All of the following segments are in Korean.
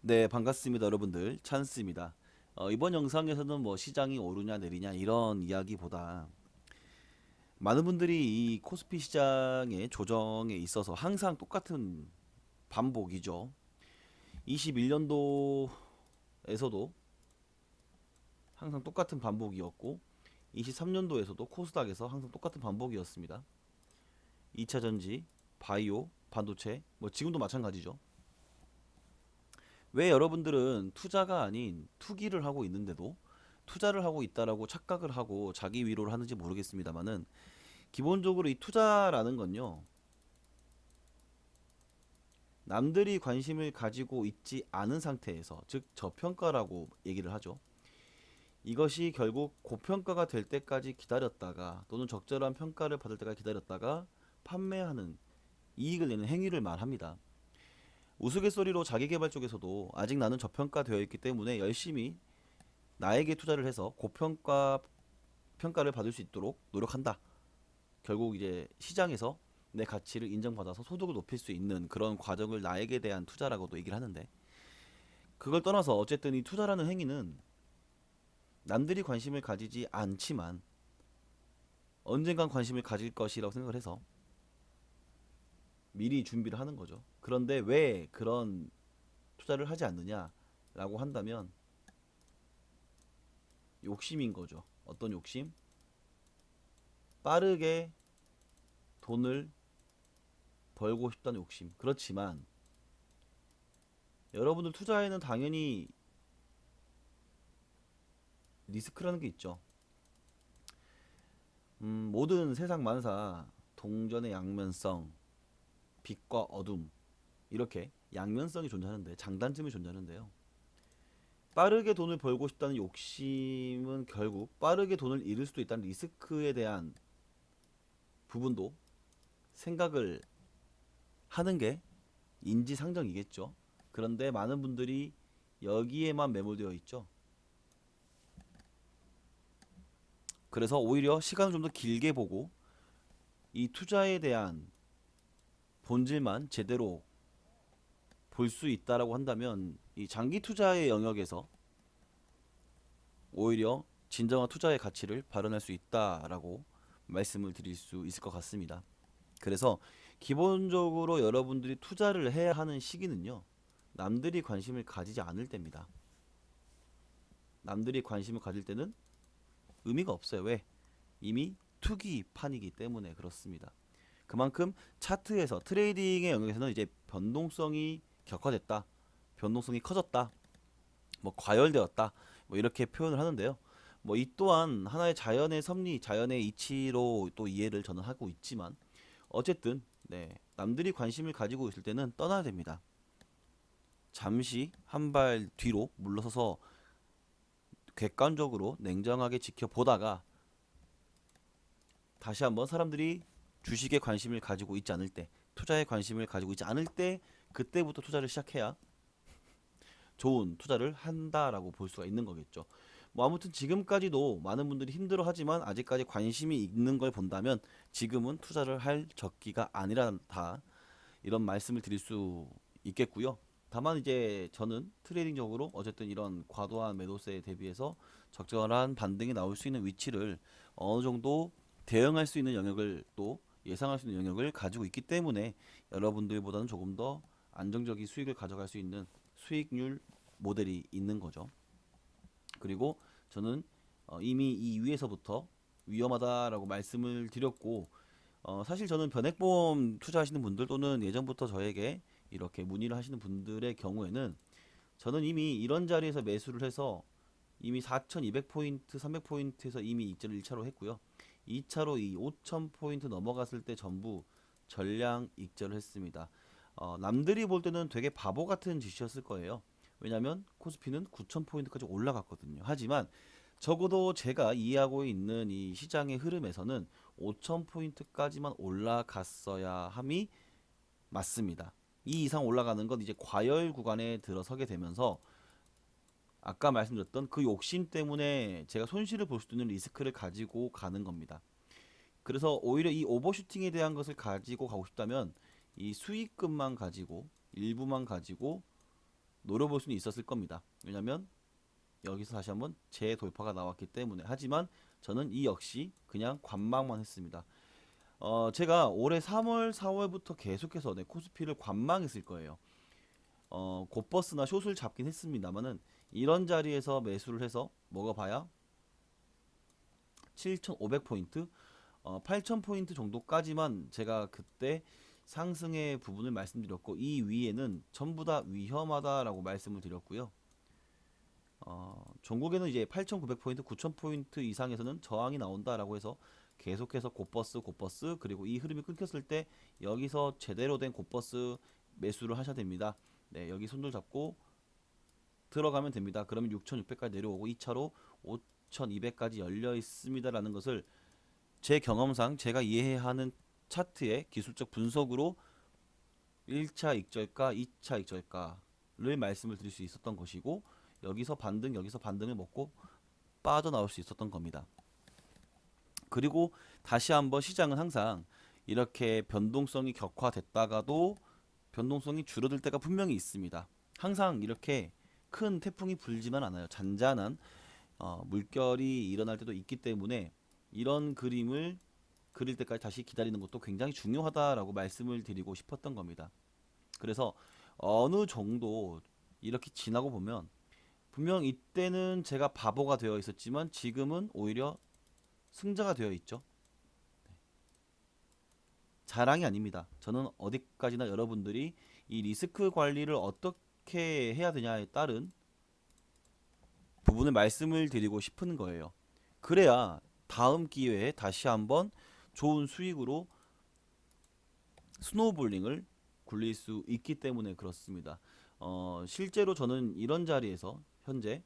네, 반갑습니다, 여러분들. 찬스입니다. 이번 영상에서는 뭐 시장이 오르냐 내리냐 이런 이야기보다 많은 분들이 이 코스피 시장의 조정에 있어서 항상 똑같은 반복이죠. 21년도에서도 항상 똑같은 반복이었고 23년도에서도 코스닥에서 항상 똑같은 반복이었습니다. 2차 전지, 바이오, 반도체, 뭐 지금도 마찬가지죠. 왜 여러분들은 투자가 아닌 투기를 하고 있는데도 투자를 하고 있다라고 착각을 하고 자기 위로를 하는지 모르겠습니다만은, 기본적으로 이 투자라는 건요, 남들이 관심을 가지고 있지 않은 상태에서, 즉 저평가라고 얘기를 하죠. 이것이 결국 고평가가 될 때까지 기다렸다가 또는 적절한 평가를 받을 때까지 기다렸다가 판매하는, 이익을 내는 행위를 말합니다. 우스갯소리로 자기계발 쪽에서도 아직 나는 저평가되어 있기 때문에 열심히 나에게 투자를 해서 평가를 받을 수 있도록 노력한다. 결국 이제 시장에서 내 가치를 인정받아서 소득을 높일 수 있는 그런 과정을 나에게 대한 투자라고도 얘기를 하는데, 그걸 떠나서 어쨌든 이 투자라는 행위는 남들이 관심을 가지지 않지만 언젠간 관심을 가질 것이라고 생각을 해서 미리 준비를 하는 거죠. 그런데 왜 그런 투자를 하지 않느냐라고 한다면 욕심인 거죠. 어떤 욕심? 빠르게 돈을 벌고 싶다는 욕심. 그렇지만 여러분들 투자에는 당연히 리스크라는 게 있죠. 모든 세상 만사 동전의 양면성, 빛과 어둠, 이렇게 양면성이 존재하는데, 장단점이 존재하는데요. 빠르게 돈을 벌고 싶다는 욕심은 결국 빠르게 돈을 잃을 수도 있다는 리스크에 대한 부분도 생각을 하는 게 인지상정이겠죠. 그런데 많은 분들이 여기에만 매몰되어 있죠. 그래서 오히려 시간을 좀 더 길게 보고 이 투자에 대한 본질만 제대로 볼 수 있다라고 한다면, 이 장기 투자의 영역에서 오히려 진정한 투자의 가치를 발현할 수 있다라고 말씀을 드릴 수 있을 것 같습니다. 그래서 기본적으로 여러분들이 투자를 해야 하는 시기는요, 남들이 관심을 가지지 않을 때입니다. 남들이 관심을 가질 때는 의미가 없어요. 왜? 이미 투기판이기 때문에 그렇습니다. 그만큼 차트에서, 트레이딩의 영역에서는 이제 변동성이 격화됐다, 변동성이 커졌다, 뭐 과열되었다, 뭐 이렇게 표현을 하는데요. 뭐 이 또한 하나의 자연의 섭리, 자연의 이치로 또 이해를 저는 하고 있지만, 어쨌든 네, 남들이 관심을 가지고 있을 때는 떠나야 됩니다. 잠시 한 발 뒤로 물러서서 객관적으로 냉정하게 지켜보다가 다시 한번 사람들이 주식에 관심을 가지고 있지 않을 때, 투자에 관심을 가지고 있지 않을 때, 그때부터 투자를 시작해야 좋은 투자를 한다라고 볼 수가 있는 거겠죠. 뭐 아무튼 지금까지도 많은 분들이 힘들어하지만 아직까지 관심이 있는 걸 본다면 지금은 투자를 할 적기가 아니란다, 이런 말씀을 드릴 수 있겠고요. 다만 이제 저는 트레이딩적으로 어쨌든 이런 과도한 매도세에 대비해서 적절한 반등이 나올 수 있는 위치를 어느 정도 대응할 수 있는 영역을, 또 예상할 수 있는 영역을 가지고 있기 때문에 여러분들보다는 조금 더 안정적인 수익을 가져갈 수 있는 수익률 모델이 있는 거죠. 그리고 저는 이미 이 위에서부터 위험하다라고 말씀을 드렸고, 사실 저는 변액보험 투자하시는 분들 또는 예전부터 저에게 이렇게 문의를 하시는 분들의 경우에는 저는 이미 이런 자리에서 매수를 해서 이미 4200포인트, 300포인트에서 이미 익절을 1차로 했고요. 2차로 이 5000포인트 넘어갔을 때 전부 전량 익절을 했습니다. 남들이 볼 때는 되게 바보 같은 짓이었을 거예요. 왜냐면 코스피는 9000포인트까지 올라갔거든요. 하지만 적어도 제가 이해하고 있는 이 시장의 흐름에서는 5000포인트까지만 올라갔어야 함이 맞습니다. 이 이상 올라가는 건 이제 과열 구간에 들어서게 되면서 아까 말씀드렸던 그 욕심 때문에 제가 손실을 볼 수도 있는 리스크를 가지고 가는 겁니다. 그래서 오히려 이 오버슈팅에 대한 것을 가지고 가고 싶다면 이 수익금만 가지고, 일부만 가지고 노려볼 수는 있었을 겁니다. 왜냐면 여기서 다시 한번 재돌파가 나왔기 때문에. 하지만 저는 이 역시 그냥 관망만 했습니다. 제가 올해 3월, 4월부터 계속해서 코스피를 관망했을 거예요. 곧버스나 숏을 잡긴 했습니다만은 이런 자리에서 매수를 해서 먹어봐야 7,500포인트, 8,000포인트 정도까지만 제가 그때 상승의 부분을 말씀드렸고, 이 위에는 전부 다 위험하다라고 말씀을 드렸고요. 전국에는 이제 8,900포인트, 9,000포인트 이상에서는 저항이 나온다라고 해서 계속해서 곧버스 그리고 이 흐름이 끊겼을 때 여기서 제대로 된 곧버스 매수를 하셔야 됩니다. 네, 여기 손들 잡고 들어가면 됩니다. 그러면 6,600까지 내려오고 2차로 5,200까지 열려 있습니다라는 것을 제 경험상 제가 이해해야 하는 차트의 기술적 분석으로 1차 익절가, 2차 익절가를 말씀을 드릴 수 있었던 것이고, 여기서 반등을 먹고 빠져나올 수 있었던 겁니다. 그리고 다시 한번 시장은 항상 이렇게 변동성이 격화됐다가도 변동성이 줄어들 때가 분명히 있습니다. 항상 이렇게 큰 태풍이 불지만 않아요. 잔잔한 물결이 일어날 때도 있기 때문에 이런 그림을 그릴 때까지 다시 기다리는 것도 굉장히 중요하다라고 말씀을 드리고 싶었던 겁니다. 그래서 어느 정도 이렇게 지나고 보면 분명 이때는 제가 바보가 되어 있었지만 지금은 오히려 승자가 되어 있죠. 자랑이 아닙니다. 저는 어디까지나 여러분들이 이 리스크 관리를 어떻게 해야 되냐에 따른 부분을 말씀을 드리고 싶은 거예요. 그래야 다음 기회에 다시 한번 좋은 수익으로 스노우볼링을 굴릴 수 있기 때문에 그렇습니다. 실제로 저는 이런 자리에서 현재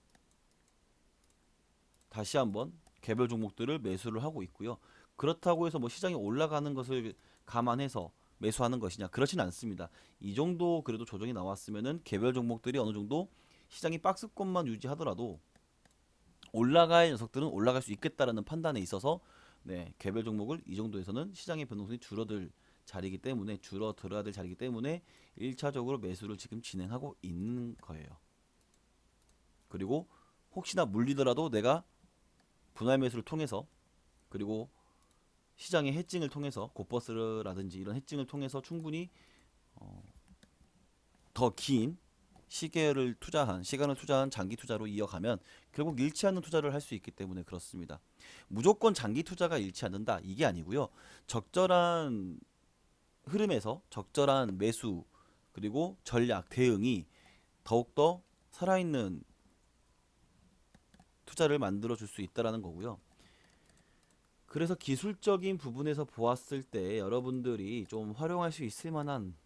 다시 한번 개별 종목들을 매수를 하고 있고요. 그렇다고 해서 뭐 시장이 올라가는 것을 감안해서 매수하는 것이냐, 그렇진 않습니다. 이 정도 그래도 조정이 나왔으면은 개별 종목들이 어느 정도 시장이 박스권만 유지하더라도 올라갈 녀석들은 올라갈 수 있겠다라는 판단에 있어서 개별 종목을 이 정도에서는 시장의 변동성이 줄어들 자리이기 때문에 줄어들어야 될 자리이기 때문에 1차적으로 매수를 지금 진행하고 있는 거예요. 그리고 혹시나 물리더라도 내가 분할 매수를 통해서, 그리고 시장의 해칭을 통해서 곧버스라든지 이런 해칭을 통해서 충분히 더 긴 시간을 투자한 장기 투자로 이어가면 결국 잃지 않는 투자를 할 수 있기 때문에 그렇습니다. 무조건 장기 투자가 잃지 않는다 이게 아니고요. 적절한 흐름에서 적절한 매수 그리고 전략 대응이 더욱더 살아있는 투자를 만들어 줄 수 있다라는 거고요. 그래서 기술적인 부분에서 보았을 때 여러분들이 좀 활용할 수 있을 만한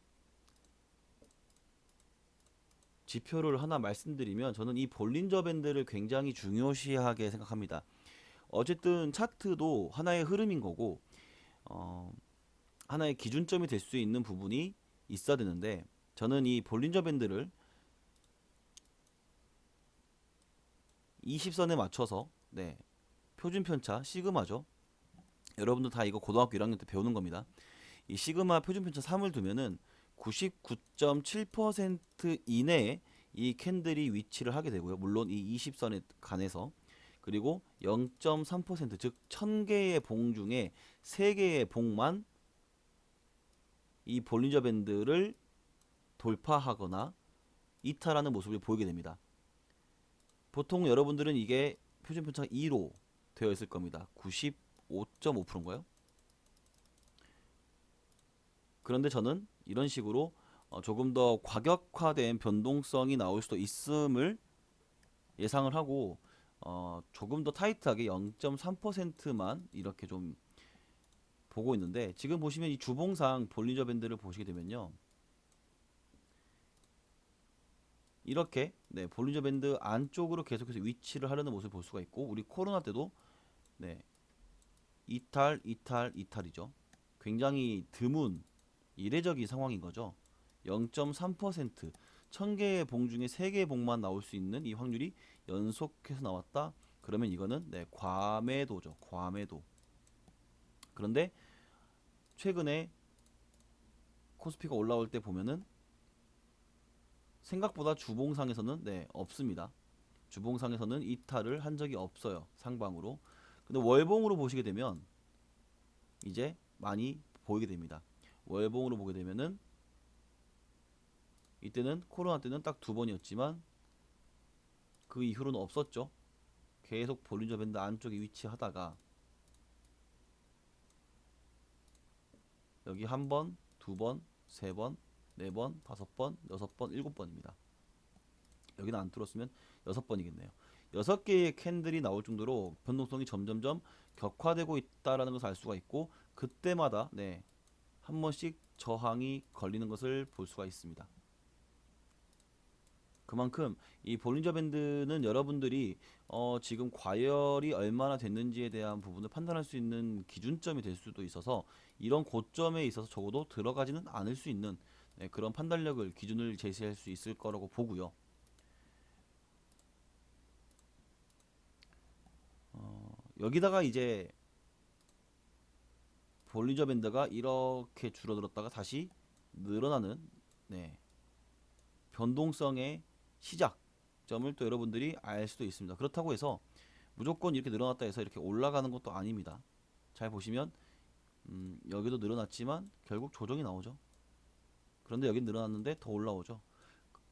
지표를 하나 말씀드리면, 저는 이 볼린저 밴드를 굉장히 중요시하게 생각합니다. 어쨌든 차트도 하나의 흐름인 거고 하나의 기준점이 될 수 있는 부분이 있어야 되는데, 저는 이 볼린저 밴드를 20선에 맞춰서 표준 편차 시그마죠. 여러분도 다 이거 고등학교 1학년 때 배우는 겁니다. 이 시그마 표준 편차 3을 두면은 99.7% 이내에 이 캔들이 위치를 하게 되고요. 물론 이 20선에 관해서. 그리고 0.3%, 즉 1000개의 봉 중에 3개의 봉만 이 볼린저 밴드를 돌파하거나 이탈하는 모습을 보이게 됩니다. 보통 여러분들은 이게 표준 편차가 2로 되어 있을 겁니다. 95.5%인가요? 그런데 저는 이런 식으로 조금 더 과격화된 변동성이 나올 수도 있음을 예상을 하고 조금 더 타이트하게 0.3%만 이렇게 좀 보고 있는데, 지금 보시면 이 주봉상 볼린저 밴드를 보시게 되면요, 이렇게 볼린저 밴드 안쪽으로 계속해서 위치를 하려는 모습을 볼 수가 있고, 우리 코로나 때도 이탈이죠. 굉장히 드문 이례적인 상황인 거죠. 0.3%, 1000개의 봉 중에 3개의 봉만 나올 수 있는 이 확률이 연속해서 나왔다. 그러면 이거는 과매도죠. 과매도. 그런데 최근에 코스피가 올라올 때 보면은 생각보다 주봉상에서는 네, 없습니다. 주봉상에서는 이탈을 한 적이 없어요. 상방으로. 근데 월봉으로 보시게 되면 이제 많이 보이게 됩니다. 월봉으로 보게 되면은 이때는 코로나 때는 딱 두 번이었지만 그 이후로는 없었죠. 계속 볼린저 밴드 안쪽에 위치하다가 여기 한 번, 두 번, 세 번, 네 번, 다섯 번, 여섯 번, 일곱 번입니다. 여기는 안 뚫었으면 여섯 번이겠네요. 여섯 개의 캔들이 나올 정도로 변동성이 점점점 격화되고 있다라는 것을 알 수가 있고 그때마다 네, 한 번씩 저항이 걸리는 것을 볼 수가 있습니다. 그만큼 이 볼린저 밴드는 여러분들이 지금 과열이 얼마나 됐는지에 대한 부분을 판단할 수 있는 기준점이 될 수도 있어서 이런 고점에 있어서 적어도 들어가지는 않을 수 있는 네, 그런 판단력을 기준을 제시할 수 있을 거라고 보고요. 여기다가 이제 볼린저 밴드가 이렇게 줄어들었다가 다시 늘어나는 네, 변동성의 시작점을 또 여러분들이 알 수도 있습니다. 그렇다고 해서 무조건 이렇게 늘어났다 해서 이렇게 올라가는 것도 아닙니다. 잘 보시면 여기도 늘어났지만 결국 조정이 나오죠. 그런데 여기 늘어났는데 더 올라오죠.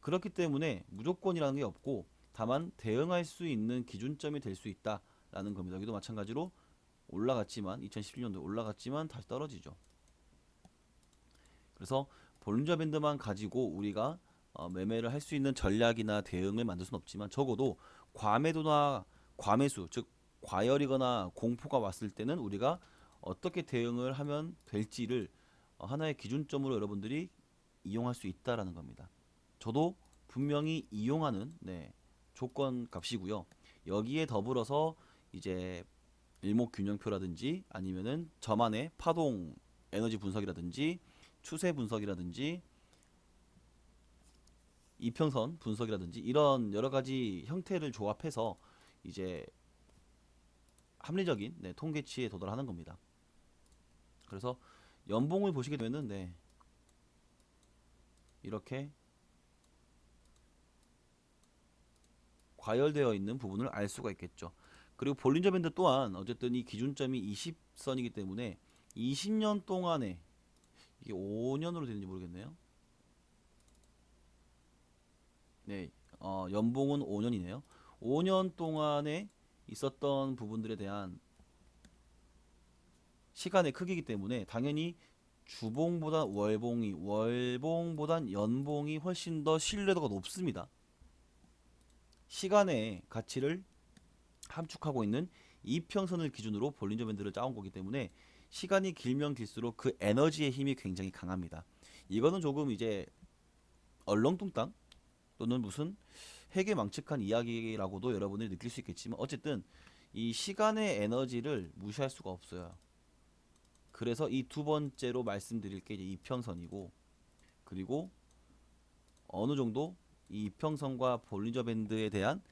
그렇기 때문에 무조건이라는 게 없고 다만 대응할 수 있는 기준점이 될 수 있다라는 겁니다. 여기도 마찬가지로 올라갔지만 2016년도에 올라갔지만 다시 떨어지죠. 그래서 볼린저 밴드만 가지고 우리가 매매를 할 수 있는 전략이나 대응을 만들 수는 없지만 적어도 과매도나 과매수 즉 과열이거나 공포가 왔을 때는 우리가 어떻게 대응을 하면 될지를 하나의 기준점으로 여러분들이 이용할 수 있다라는 겁니다. 저도 분명히 이용하는 네, 조건 값이고요. 여기에 더불어서 이제 일목균형표라든지 아니면은 저만의 파동 에너지 분석이라든지 추세 분석이라든지 이평선 분석이라든지 이런 여러 가지 형태를 조합해서 이제 합리적인 네, 통계치에 도달하는 겁니다. 그래서 연봉을 보시게 되면은 네, 이렇게 과열되어 있는 부분을 알 수가 있겠죠. 그리고 볼린저 밴드 또한 어쨌든 이 기준점이 20선이기 때문에 20년 동안에 이게 5년으로 되는지 모르겠네요. 네, 연봉은 5년이네요. 5년 동안에 있었던 부분들에 대한 시간의 크기이기 때문에 당연히 주봉보다 월봉이, 월봉보단 연봉이 훨씬 더 신뢰도가 높습니다. 시간의 가치를 함축하고 있는 이평선을 기준으로 볼린저 밴드를 짜온 거기 때문에 시간이 길면 길수록 그 에너지의 힘이 굉장히 강합니다. 이거는 조금 이제 얼렁뚱땅 또는 무슨 해괴망측한 이야기라고도 여러분들이 느낄 수 있겠지만 어쨌든 이 시간의 에너지를 무시할 수가 없어요. 그래서 이 두 번째로 말씀드릴 게 이제 이평선이고 그리고 어느 정도 이 이평선과 볼린저 밴드에 대한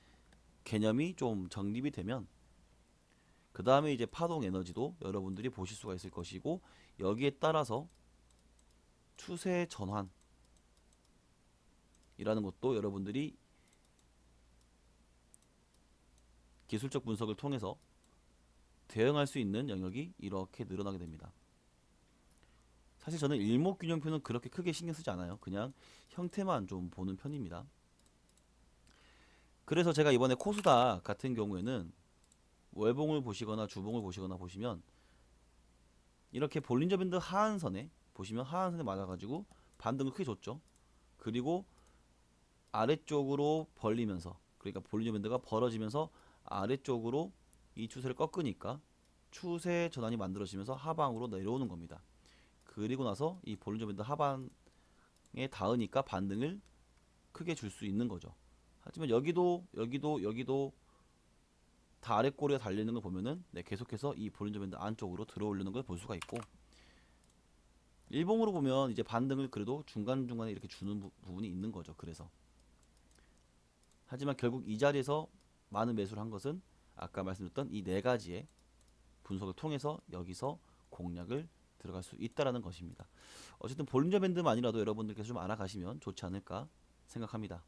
개념이 좀 정립이 되면 그 다음에 이제 파동 에너지도 여러분들이 보실 수가 있을 것이고 여기에 따라서 추세 전환이라는 것도 여러분들이 기술적 분석을 통해서 대응할 수 있는 영역이 이렇게 늘어나게 됩니다. 사실 저는 일목균형표는 그렇게 크게 신경 쓰지 않아요. 그냥 형태만 좀 보는 편입니다. 그래서 제가 이번에 코스닥 같은 경우에는 월봉을 보시거나 주봉을 보시거나 보시면 이렇게 볼린저 밴드 하한선에 보시면 하한선에 맞아가지고 반등을 크게 줬죠. 그리고 아래쪽으로 벌리면서 그러니까 볼린저 밴드가 벌어지면서 아래쪽으로 이 추세를 꺾으니까 추세 전환이 만들어지면서 하방으로 내려오는 겁니다. 그리고 나서 이 볼린저 밴드 하방에 닿으니까 반등을 크게 줄 수 있는 거죠. 하지만 여기도 다 아래꼬리가 달려있는 걸 보면은 네, 계속해서 이 볼린저 밴드 안쪽으로 들어오려는 걸 볼 수가 있고 일봉으로 보면 이제 반등을 그래도 중간중간에 이렇게 주는 부분이 있는 거죠. 그래서 하지만 결국 이 자리에서 많은 매수를 한 것은 아까 말씀드렸던 이 네 가지의 분석을 통해서 여기서 공략을 들어갈 수 있다라는 것입니다. 어쨌든 볼린저 밴드만이라도 여러분들께서 좀 알아가시면 좋지 않을까 생각합니다.